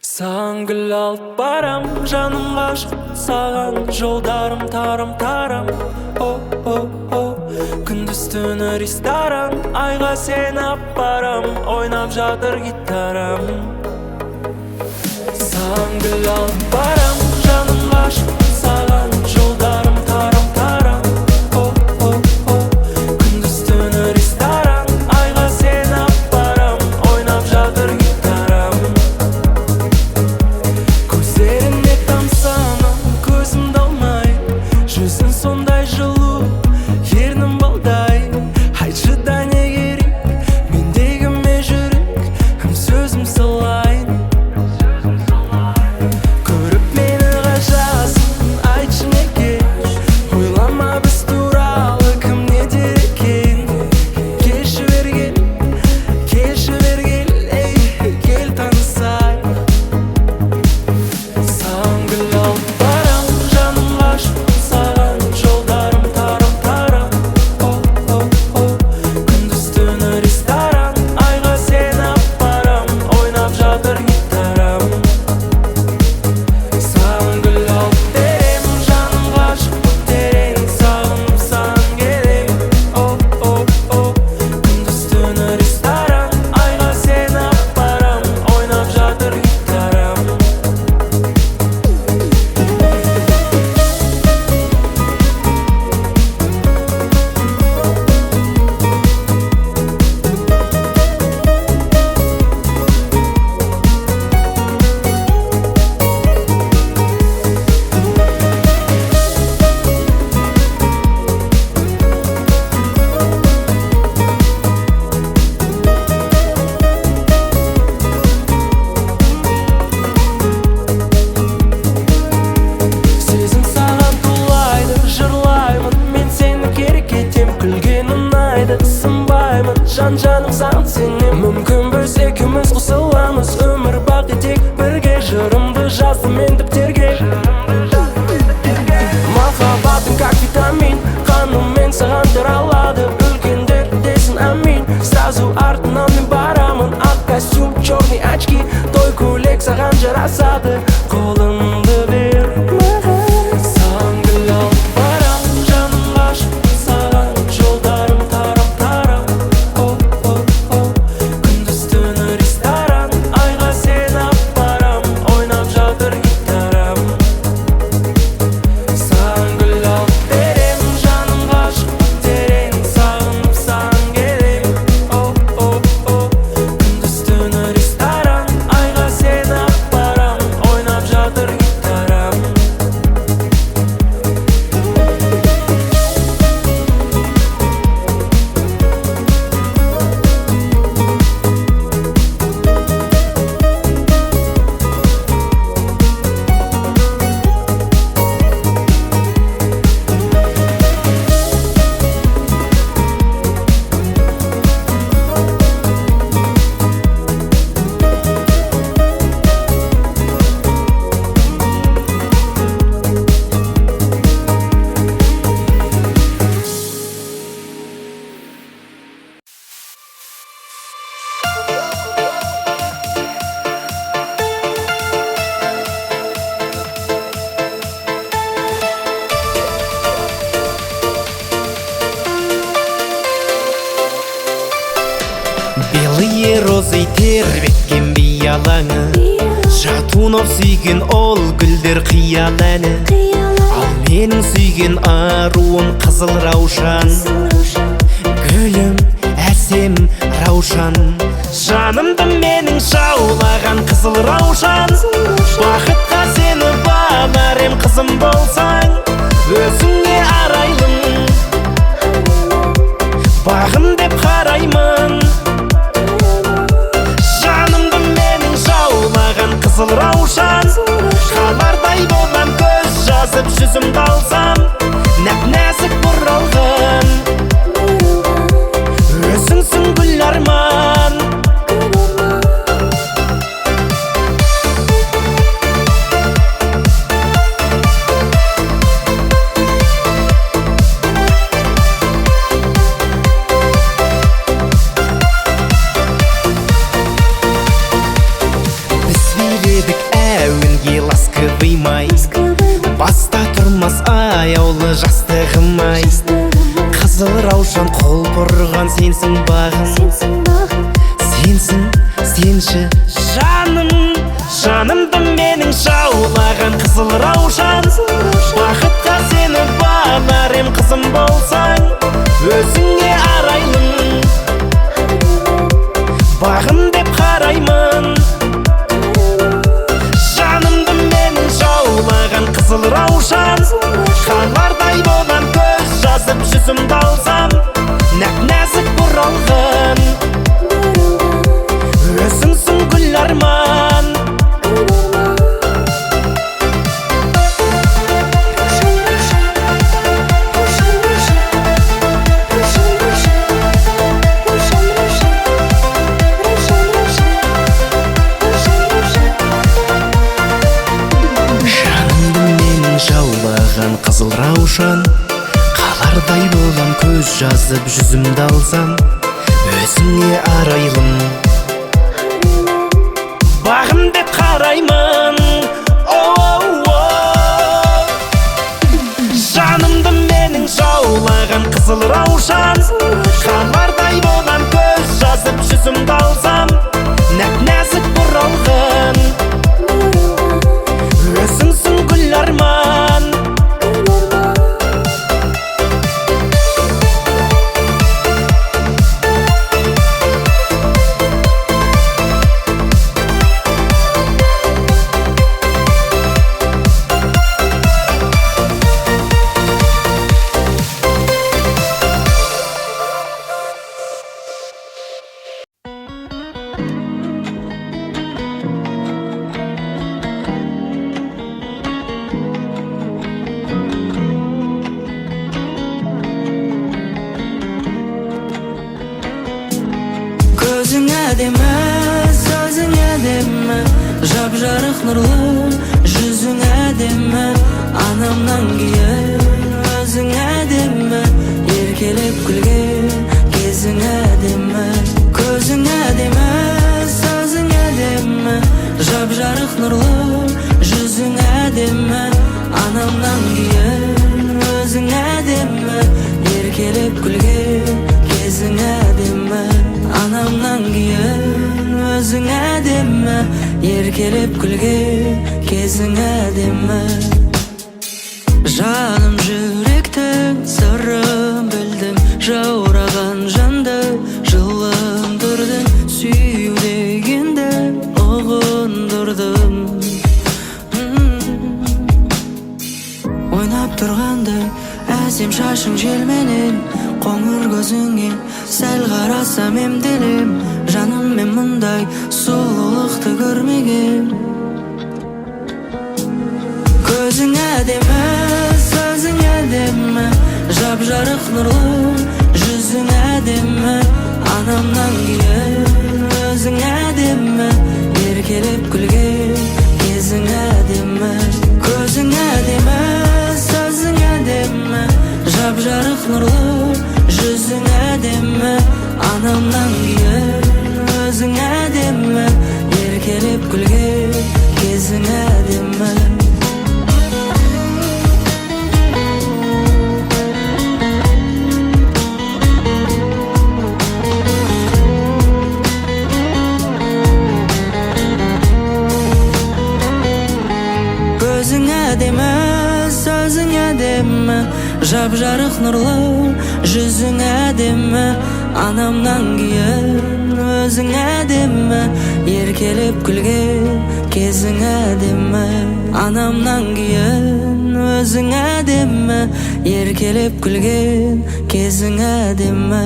Саған гүл алып барам, жаным ғашық саған. Жолдарым тарам-тарам, о-о-о. Күндіз түні ресторан, айға сені апарам. Ойнап жатыр гитарам. Саған гүл алып барам, жаным ғашық саған. Жолдарым тарам-тарам, о-о-о. Күндіз түні ресторан, айға сені апарам. Ойнап жатыр гитарам. Көздеріне тамсанам, көзімді алмай. Жүзің сондай жылу, ернің балдай. Айтшы да не керек, мендегі ме жүрек, кім сөзім салайын. Көріп мені ғажасын, айтшы неге. Ойлама біз туралы, кім не дер екен. Келші бергел, ей, кел танысайық. Саған гүл алып барам, жаным ғашық саған. Жолдарым тарам-тарам, о-о-о. Күндіз түні ресторан, айға сені апарам. Ойнап жатыр гитарам. Саған гүл алып берем, жаным ғашық терең. Сағынып саған келем, о-о-о. Күндіз түні ресторан, айға сені апарам. Ойнап жатыр гитарам. Сезім саған тулайды, жырлаймын. Мен сені керек етем, күлген ұнайды. Сынбаймын, жан-жаным саған сенем. Мүмкін біз екеуміз қосыламыз, өмір бақи тек бірге. Жырымды жаздым мен діптерге. Махаббатым как витамин, қаныммен саған таралады. Үлкендер десін амин, сразу артынан мен барамын. Ақ костюм, черный очки, той көйлек саған жарасады. Қолыңды бер маған. Саған гүл алып барам, жаным ғашық саған. Жолдарым тарам-тарам, о-о-о. Күндіз түні ресторан, айға сені апарам. Ойнап жатыр гитарам. Саған гүл алып берем, жаным ғашық терең. Сағынып саған келем, о-о-о. Күндіз түні ресторан, айға сені апарам. Ойнап жатыр гитарам. Белые розы тербеткен бей алаңы, жатунов сүйген ол гүлдер қиял әні. Ал менің сүйген аруым қызыл раушан, гүлім әсем раушан. Жанымды менің жаулаған қызыл раушан. Бақытқа сені бағарем қызым болсаң, өзіңе арайлым, бағым деп қараймын. Жанымды менің жаулаған қызыл раушан. Қалардай болам көз жазып жүзімді алсам, нәп-нәзік бұралған, өзіңсің гүл арман. сенсің бағым, сенсің, сенші жаным. Жанымды менің жаулаған қызыл раушан, бақытқа сені бағар ем қызым болсаң. Өзіңе арайлым, бағым деп қараймын. Жанымды менің жаулаған қызыл раушан, қарлардай болам көз жазып жүзімді алсам. Нәп-нәзік бұралған, өзіңсің гүл арман. Қызыл раушан, қалардай болам көз жазып жүзімді алсам. Өзіңе арайлым, бағым деп қараймын. Жанымды менің жаулаған қызыл раушан, қалардай болам көз жазып жүзімді алсам. Нәп-нәзік бұралған, өзіңсің гүл арман. Көзің әдемі, сөзің әдемі, жап-жарық нұрлы, жүзің әдемі. Анамнан кейін өзің әдемі, еркелеп күлген кезің әдемі. Көзің әдемі, сөзің әдемі, жап-жарық нұрлы, жүзің әдемі. Анамнан кейін өзің әдемі, еркелеп күлген кезің әдемі. Анамнан кейін өзің әдемі, еркелеп күлген кезің әдемі. Жаным жүректің сырын білдің, жаураған жанды жылындырдың, сүю дегенді ұғындырдың. Ойнап тұрғандай әсем шашың желменен, қоңыр көзіңе сәл қарасам емделем. Жаным мен мұндай сұлулықты көрмеген. Көзің әдемі, сөзің әдемі, жап-жарық нұрлы, жүзің әдемі. Анамнан кейін өзің әдемі, еркелеп күлген кезің әдемі. Көзің әдемі, сөзің әдемі, жап-жарық нұрлы, жүзің әдемі. Анамнан кейін өзің әдемі, еркелеп күлген кезің әдемі. Көзің әдемі, сөзің әдемі, жап-жарық нұрлы, жүзің әдемі. Анамнан кейін өзің әдемі, еркелеп күлген кезің әдемі. Анамнан кейін өзің әдемі, еркелеп күлген кезің әдемі.